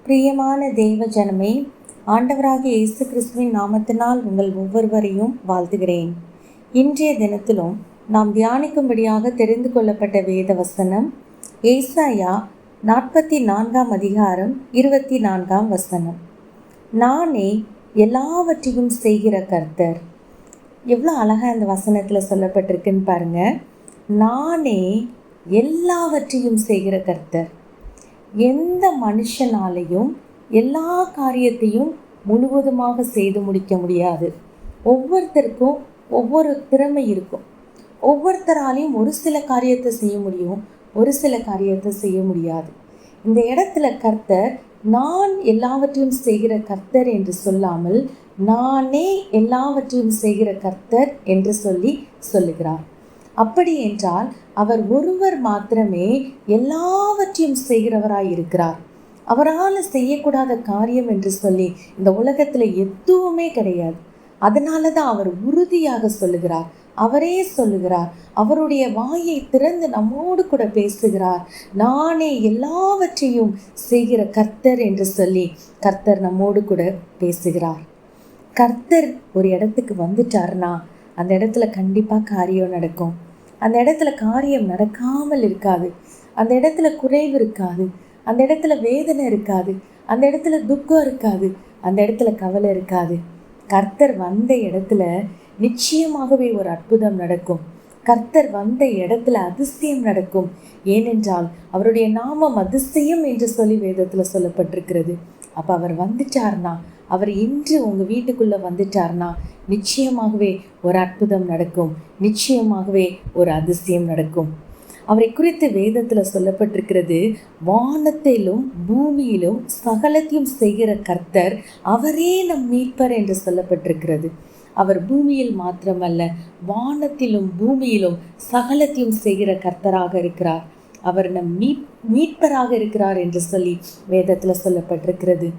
பிரியமான தேவ ஜனமே, ஆண்டவராகிய இயேசு கிறிஸ்துவின் நாமத்தினால் உங்கள் ஒவ்வொருவரையும் வாழ்த்துகிறேன். இன்றைய தினத்திலும் நாம் தியானிக்கும்படியாக தெரிந்து கொள்ளப்பட்ட வேத வசனம் ஏசாயா 44 அதிகாரம் 24 வசனம். நானே எல்லாவற்றையும் செய்கிற கர்த்தர். எவ்வளோ அழகாக இந்த வசனத்தில் சொல்லப்பட்டிருக்குன்னு பாருங்க. நானே எல்லாவற்றையும் செய்கிற கர்த்தர். எந்த மனுஷனாலையும் எல்லா காரியத்தையும் முழுவதுமாக செய்து முடிக்க முடியாது. ஒவ்வொருத்தருக்கும் ஒவ்வொரு திறமை இருக்கும். ஒவ்வொருத்தராலையும் ஒரு சில காரியத்தை செய்ய முடியும், ஒரு சில காரியத்தை செய்ய முடியாது. இந்த இடத்துல கர்த்தர் நான் எல்லாவற்றையும் செய்கிற கர்த்தர் என்று சொல்லாமல் நானே எல்லாவற்றையும் செய்கிற கர்த்தர் என்று சொல்லுகிறார். அப்படி என்றால் அவர் ஒருவர் மாத்திரமே எல்லாவற்றையும் செய்கிறவராய் இருக்கிறார். அவரால் செய்யக்கூடாத காரியம் என்று சொல்லி இந்த உலகத்தில் எதுவுமே கிடையாது. அதனால தான் அவர் உறுதியாக சொல்லுகிறார். அவரே சொல்லுகிறார், அவருடைய வாயை திறந்து நம்மோடு கூட பேசுகிறார். நானே எல்லாவற்றையும் செய்கிற கர்த்தர் என்று சொல்லி கர்த்தர் நம்மோடு கூட பேசுகிறார். கர்த்தர் ஒரு இடத்துக்கு வந்துட்டார்னா அந்த இடத்துல கண்டிப்பாக காரியம் நடக்கும். அந்த இடத்துல காரியம் நடக்காமல் இருக்காது. அந்த இடத்துல குறைவு இருக்காது. அந்த இடத்துல வேதனை இருக்காது. அந்த இடத்துல துக்கம் இருக்காது. அந்த இடத்துல கவலை இருக்காது. கர்த்தர் வந்த இடத்துல நிச்சயமாகவே ஒரு அற்புதம் நடக்கும். கர்த்தர் வந்த இடத்துல அதிசயம் நடக்கும். ஏனென்றால் அவருடைய நாமம் அதிசயம் என்று சொல்லி வேதத்தில் சொல்லப்பட்டிருக்கிறது. அப்போ அவர் வந்துட்டார்னா, அவர் இன்று உங்கள் வீட்டுக்குள்ளே வந்துட்டார்னா நிச்சயமாகவே ஒரு அற்புதம் நடக்கும். நிச்சயமாகவே ஒரு அதிசயம் நடக்கும். அவரை குறித்து வேதத்தில் சொல்லப்பட்டிருக்கிறது, வானத்திலும் பூமியிலும் சகலத்தையும் செய்கிற கர்த்தர் அவரே நம் மீட்பர் என்று சொல்லப்பட்டிருக்கிறது. அவர் பூமியில் மாத்திரமல்ல, வானத்திலும் பூமியிலும் சகலத்தையும் செய்கிற கர்த்தராக இருக்கிறார். அவர் நம் மீட்பராக இருக்கிறார் என்று சொல்லி வேதத்தில் சொல்லப்பட்டிருக்கிறது.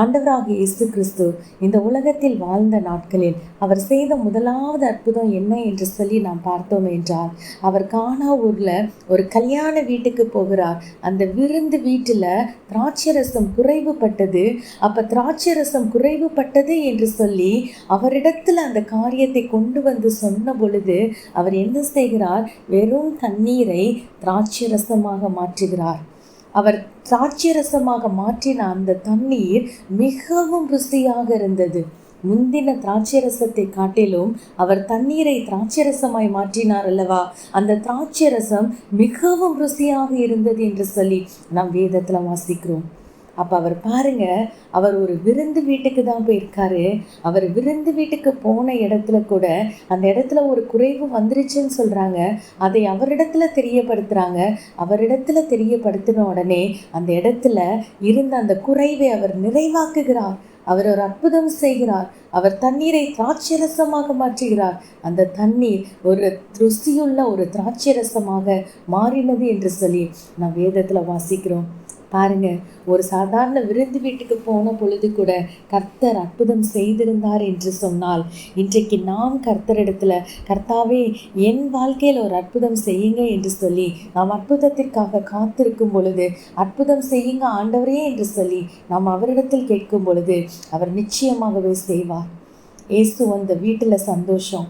ஆண்டவராகிய இயேசு கிறிஸ்து இந்த உலகத்தில் வாழ்ந்த நாட்களில் அவர் செய்த முதலாவது அற்புதம் என்ன என்று சொல்லி நாம் பார்த்தோம் என்றால், அவர் கானா ஊரில் ஒரு கல்யாண வீட்டுக்கு போகிறார். அந்த விருந்து வீட்டில் திராட்சரசம் குறைவுபட்டது. அப்போ திராட்சரசம் குறைவுபட்டது என்று சொல்லி அவரிடத்தில் அந்த காரியத்தை கொண்டு வந்து சொன்ன பொழுது அவர் என்ன செய்கிறார்? வெறும் தண்ணீரை திராட்சரசமாக மாற்றுகிறார். அவர் திராட்சரசமாக மாற்றின அந்த தண்ணீர் மிகவும் ருசியாக இருந்தது. முந்தின திராட்சரசத்தை காட்டிலும் அவர் தண்ணீரை திராட்சரசமாய் மாற்றினார் அல்லவா? அந்த திராட்சரசம் மிகவும் ருசியாக இருந்தது என்று சொல்லி நாம் வேதத்தில் வாசிக்கிறோம். அப்போ அவர் பாருங்க, அவர் ஒரு விருந்து வீட்டுக்கு தான் போயிருக்காரு. அவர் விருந்து வீட்டுக்கு போன இடத்துல கூட அந்த இடத்துல ஒரு குறைவு வந்துருச்சுன்னு சொல்கிறாங்க. அதை அவரிடத்துல தெரியப்படுத்துகிறாங்க. அவரிடத்துல தெரியப்படுத்தின உடனே அந்த இடத்துல இருந்த அந்த குறைவை அவர் நிறைவாக்குகிறார். அவர் ஒரு அற்புதம் செய்கிறார். அவர் தண்ணீரை திராட்சரசமாக மாற்றுகிறார். அந்த தண்ணீர் ஒரு ருசியுள்ள ஒரு திராட்சரசமாக மாறினது என்று சொல்லி நாம் வேதத்தில் வாசிக்கிறோம். பாருங்க, ஒரு சாதாரண விருந்து வீட்டுக்கு போன பொழுது கூட கர்த்தர் அற்புதம் செய்திருந்தார் என்று சொன்னால், இன்றைக்கு நாம் கர்த்தரிடத்துல, கர்த்தாவே என் வாழ்க்கையில் ஒரு அற்புதம் செய்யுங்க என்று சொல்லி நாம் அற்புதத்திற்காக காத்திருக்கும் பொழுது, அற்புதம் செய்யுங்க ஆண்டவரே என்று சொல்லி நாம் அவரிடத்தில் கேட்கும் பொழுது அவர் நிச்சயமாகவே செய்வார். இயேசு வந்த வீட்டில் சந்தோஷம்,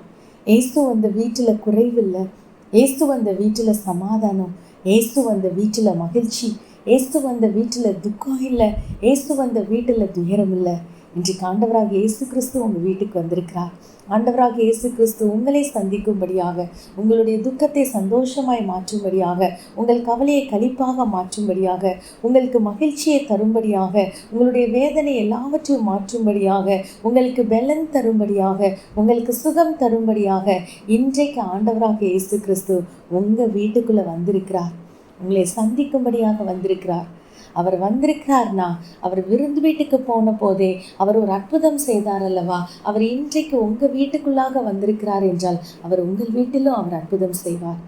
இயேசு வந்த வீட்டில் குறைவில்லை, இயேசு வந்த வீட்டில் சமாதானம், இயேசு வந்த வீட்டில் மகிழ்ச்சி, இயேசு வந்த வீட்டில் துக்கம் இல்லை, இயேசு வந்த வீட்டில் துயரம் இல்லை. இன்றைக்கு ஆண்டவராக இயேசு கிறிஸ்து உங்கள் வீட்டுக்கு வந்திருக்கிறார். ஆண்டவராக இயேசு கிறிஸ்து உங்களை சந்திக்கும்படியாக, உங்களுடைய துக்கத்தை சந்தோஷமாய் மாற்றும்படியாக, உங்கள் கவலையை களிப்பாக மாற்றும்படியாக, உங்களுக்கு மகிழ்ச்சியை தரும்படியாக, உங்களுடைய வேதனை எல்லாவற்றையும் மாற்றும்படியாக, உங்களுக்கு பலன் தரும்படியாக, உங்களுக்கு சுகம் தரும்படியாக இன்றைக்கு ஆண்டவராக இயேசு கிறிஸ்து உங்கள் வீட்டுக்குள்ளே வந்திருக்கிறார். உங்களை சந்திக்கும்படியாக வந்திருக்கிறார். அவர் வந்திருக்கிறார்னா, அவர் விருந்து வீட்டுக்கு போன போதே அவர் ஒரு அற்புதம் செய்தார் அல்லவா? அவர் இன்றைக்கு உங்கள் வீட்டுக்குள்ளாக வந்திருக்கிறார் என்றால் அவர் உங்கள் வீட்டிலும் அவர் அற்புதம் செய்வார்.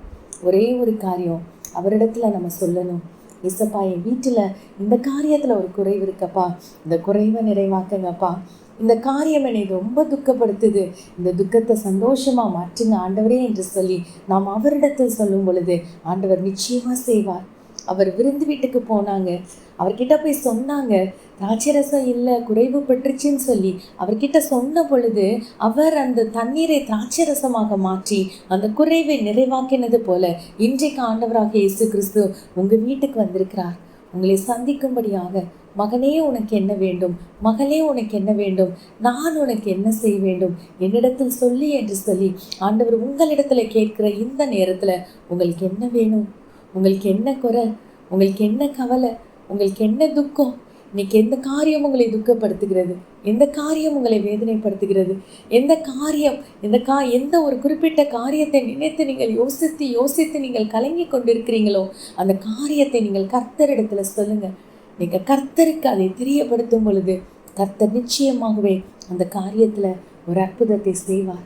ஒரே ஒரு காரியம் அவரிடத்துல நம்ம சொல்லணும், இசப்பா என் வீட்டில் இந்த காரியத்தில் ஒரு குறைவு இருக்கப்பா, இந்த குறைவை நிறைவாக்குங்கப்பா, இந்த காரியம் என்னை ரொம்ப துக்கப்படுத்துது, இந்த துக்கத்தை சந்தோஷமாக மாற்றுங்க ஆண்டவரே என்று சொல்லி நாம் அவரிடத்தில் சொல்லும் பொழுது ஆண்டவர் நிச்சயமாக செய்வார். அவர் விருந்து வீட்டுக்கு போனாங்க. அவர்கிட்ட போய் சொன்னாங்க, திராட்சரசம் இல்லை, குறைவு பட்டுருச்சுன்னு சொல்லி அவர்கிட்ட சொன்ன பொழுது அவர் அந்த தண்ணீரை திராட்சரசமாக மாற்றி அந்த குறைவை நிறைவாக்கினது போல இன்றைக்கு ஆண்டவராக இயேசு கிறிஸ்து உங்கள் வீட்டுக்கு வந்திருக்கிறார். உங்களை சந்திக்கும்படியாக, மகனே உனக்கு என்ன வேண்டும், மகளே உனக்கு என்ன வேண்டும், நான் உனக்கு என்ன செய்ய வேண்டும், என்னிடத்தில் சொல்லி என்று சொல்லி ஆண்டவர் உங்களிடத்துல கேட்கிற இந்த நேரத்தில் உங்களுக்கு என்ன வேணும், உங்களுக்கு என்ன குறை, உங்களுக்கு என்ன கவலை, உங்களுக்கு என்ன துக்கம், இன்னைக்கு எந்த காரியம் உங்களை துக்கப்படுத்துகிறது, எந்த காரியம் உங்களை வேதனைப்படுத்துகிறது, எந்த காரியம் எந்த ஒரு குறிப்பிட்ட காரியத்தை நினைத்து நீங்கள் யோசித்து நீங்கள் கலங்கி கொண்டிருக்கிறீங்களோ அந்த காரியத்தை நீங்கள் கர்த்தரிடத்துல சொல்லுங்க. நீங்கள் கர்த்தருக்கு அதை தெரியப்படுத்தும் பொழுது கர்த்தர் நிச்சயமாகவே அந்த காரியத்தில் ஒரு அற்புதத்தை செய்வார்.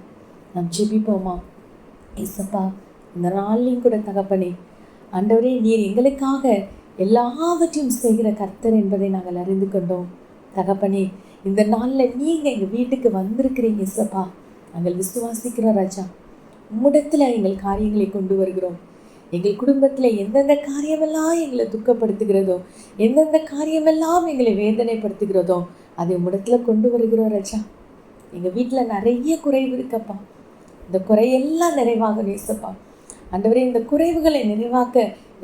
நாம் ஜெபிப்போமா? ஏசப்பா, இந்த நாள்லையும் கூட தகப்பனே, ஆண்டவரே, நீர் எங்களுக்காக எல்லாவற்றையும் செய்கிற கர்த்தர் என்பதை நாங்கள் அறிந்து கொண்டோம். தகப்பனே, இந்த நாளில் நீங்கள் எங்கள் வீட்டுக்கு வந்திருக்கிறீங்க ஏசப்பா. நாங்கள் விசுவாசிக்கிறோம் ராஜா. உம்மிடத்தில் எங்கள் காரியங்களை கொண்டு வருகிறோம். எங்கள் குடும்பத்தில் எந்தெந்த காரியமெல்லாம் எங்களை துக்கப்படுத்துகிறதோ, எந்தெந்த காரியமெல்லாம் எங்களை வேதனைப்படுத்துகிறதோ அதை உம்மிடத்தில் கொண்டு வருகிறோம் ராஜா. எங்கள் வீட்டில் நிறைய குறைவு இருக்கப்பா. இந்த குறையெல்லாம் நிறைவாகணும் ஏசப்பா. ஆண்டவரே, இந்த குறைவுகளை நிறைவாக்க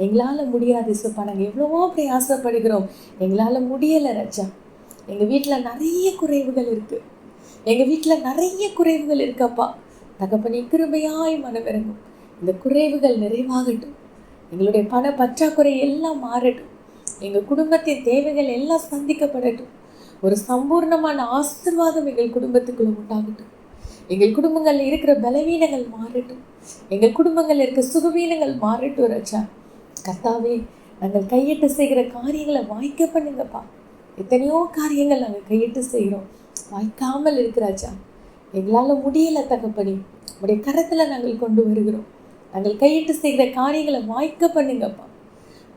எங்களால் முடியாது ஏசப்பா. நாங்கள் எவ்வளவோ பிரயாசப்படுகிறோம், எங்களால் முடியலை ராஜா. எங்கள் வீட்டில் நிறைய குறைவுகள் இருக்குது. எங்கள் வீட்டில் நிறைய குறைவுகள் இருக்கப்பா. தகப்பனே, கிருபையாய் மனமிறங்கும். இந்த குறைவுகள் நிறைவாகட்டும். எங்களுடைய பண பற்றாக்குறை எல்லாம் மாறட்டும். எங்கள் குடும்பத்தின் தேவைகள் எல்லாம் சந்திக்கப்படட்டும். ஒரு சம்பூர்ணமான ஆசீர்வாதம் எங்கள் குடும்பத்துக்குள்ள உண்டாகட்டும். எங்கள் குடும்பங்களில் இருக்கிற பலவீனங்கள் மாறட்டும். எங்கள் குடும்பங்களில் இருக்கிற சுகவீனங்கள் மாறட்டும் ராஜா. கர்த்தாவே, நாங்கள் கையிட்டு செய்கிற காரியங்களை வாய்க்க பண்ணுங்கப்பா. எத்தனையோ காரியங்கள் நாங்கள் கையிட்டு செய்கிறோம், வாய்க்காமல் இருக்கிறாச்சா. எங்களால் முடியலை தகப்பனே, உடைய கரத்தில் நாங்கள் கொண்டு வருகிறோம். நாங்கள் கையிட்டு செய்கிற காரியங்களை வாய்க்க பண்ணுங்கப்பா,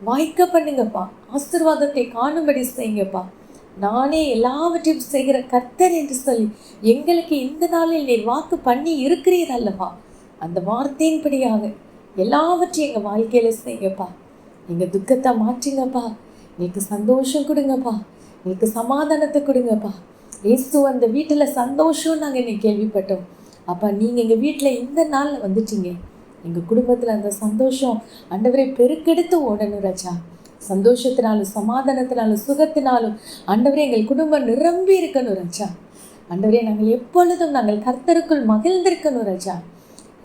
வாய்க்க பண்ணுங்கப்பா. ஆசீர்வாதத்தை காணும்படி செய்யுங்கப்பா. நானே எல்லாவற்றையும் செய்கிற கர்த்தர் என்று சொல்லி எங்களுக்கு இந்த நாளில் நீர் வாக்கு பண்ணி இருக்கிறீர் அல்லவா? அந்த வார்த்தையின்படியாக எல்லாவற்றையும் எங்கள் வாழ்க்கையில் செய்யுங்கப்பா. எங்கள் துக்கத்தை மாற்றுங்கப்பா. எங்களுக்கு சந்தோஷம் கொடுங்கப்பா. எங்களுக்கு சமாதானத்தை கொடுங்கப்பா. இயேசு அந்த வீட்டில் சந்தோஷம் நாங்கள் இன்னைக்கு கேள்விப்பட்டோம். அப்பா, நீங்கள் எங்கள் வீட்டில் இந்த நாளில் வந்துட்டீங்க. எங்கள் குடும்பத்தில் அந்த சந்தோஷம் ஆண்டவரை பெருக்கெடுத்து ஓடணும் ராஜா. சந்தோஷத்தினாலும் சமாதானத்தினாலும் சுகத்தினாலும் ஆண்டவரே எங்கள் குடும்பம் நிரம்பி இருக்கணும் ராஜா. ஆண்டவரே, நாங்கள் எப்பொழுதும் நாங்கள் கர்த்தருக்குள் மகிழ்ந்திருக்கணும் ராஜா.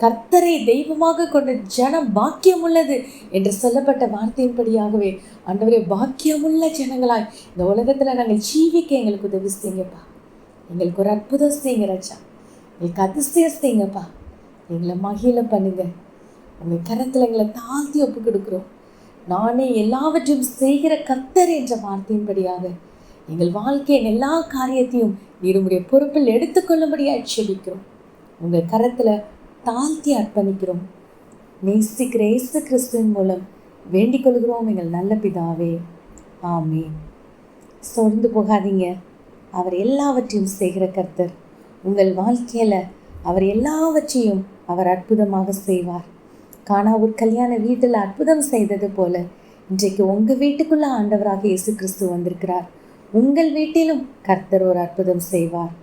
கர்த்தரை தெய்வமாக கொண்ட ஜனம் பாக்கியமுள்ளது என்று சொல்லப்பட்ட வார்த்தையின்படியாகவே ஆண்டவரே, பாக்கியமுள்ள ஜனங்களாய் இந்த உலகத்தில் நாங்கள் ஜீவிக்க எங்களுக்கு உதவி செய்யுங்கப்பா. எங்களுக்கு ஒரு அற்புதம் செய்யுங்க ராஜா. எங்களுக்கு அதிசயம் செய்யுங்கப்பா. எங்களை மகிழ பண்ணுங்க. உங்கள் கரத்தில் எங்களை தாழ்த்தி ஒப்பு கொடுக்குறோம். நானே எல்லாவற்றையும் செய்கிற கர்த்தர் என்ற வார்த்தையின்படியாக எங்கள் வாழ்க்கையின் எல்லா காரியத்தையும் நீருடைய பொறுப்பில் எடுத்துக்கொள்ளும்படியாக செபிக்கிறோம். உங்கள் கரத்தில் தாழ்த்தி அர்ப்பணிக்கிறோம். நேசிக்கிற இயேசு கிறிஸ்துவின் மூலம் வேண்டிக் கொள்கிறோம் எங்கள் நல்ல பிதாவே, ஆமென். சோர்ந்து போகாதீங்க. அவர் எல்லாவற்றையும் செய்கிற கர்த்தர். உங்கள் வாழ்க்கையில் அவர் எல்லாவற்றையும் அவர் அற்புதமாக செய்வார். கானாவூர் கல்யாண வீட்டில் அற்புதம் செய்தது போல இன்றைக்கு உங்கள் வீட்டுக்குள்ள ஆண்டவராக இயேசு கிறிஸ்து வந்திருக்கிறார். உங்கள் வீட்டிலும் கர்த்தர் ஒரு அற்புதம் செய்வார்.